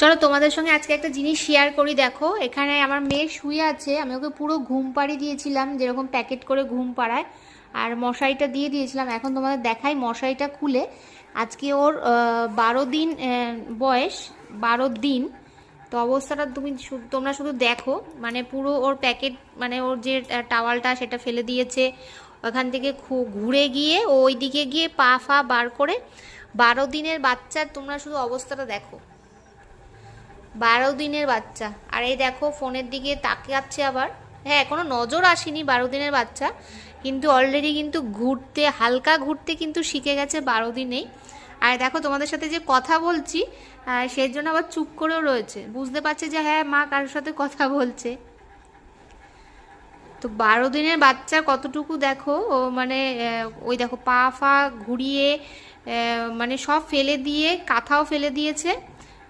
চলো তোমাদের সঙ্গে আজকে একটা জিনিস শেয়ার করি। দেখো এখানে আমার মেয়ে শুয়ে আছে, আমি ওকে পুরো ঘুম পাড়িয়ে দিয়েছিলাম যেরকম প্যাকেট করে ঘুম পাড়ায়, আর মশারিটা দিয়ে দিয়েছিলাম। এখন তোমাদের দেখাই মশারিটা খুলে। আজকে ওর 12 দিন বয়স, 12 দিন। তো অবস্থাটা তোমরা শুধু দেখো, মানে পুরো ওর প্যাকেট, মানে ওর যে টাওয়ালটা সেটা ফেলে দিয়েছে, ওখান থেকে ঘুরে গিয়ে ওই দিকে গিয়ে পা ফা বার করে। 12 দিনের বাচ্চার তোমরা শুধু অবস্থাটা দেখো, 12 দিনের বাচ্চা। আর এই দেখো ফোনের দিকে তাকাচ্ছে আবার। হ্যাঁ, এখনো নজর আসেনি 12 দিনের বাচ্চা, কিন্তু অলরেডি কিন্তু ঘুরতে, হালকা ঘুরতে কিন্তু শিখে গেছে 12 দিনেই। আর দেখো তোমাদের সাথে যে কথা বলছি, সেই জন্য আবার চুপ করেও রয়েছে, বুঝতে পারছে যে হ্যাঁ মা কারোর সাথে কথা বলছে। তো 12 দিনের বাচ্চা কতটুকু দেখো ও, মানে ওই দেখো পা ফা ঘুরিয়ে, মানে সব ফেলে দিয়ে, কাঁথাও ফেলে দিয়েছে।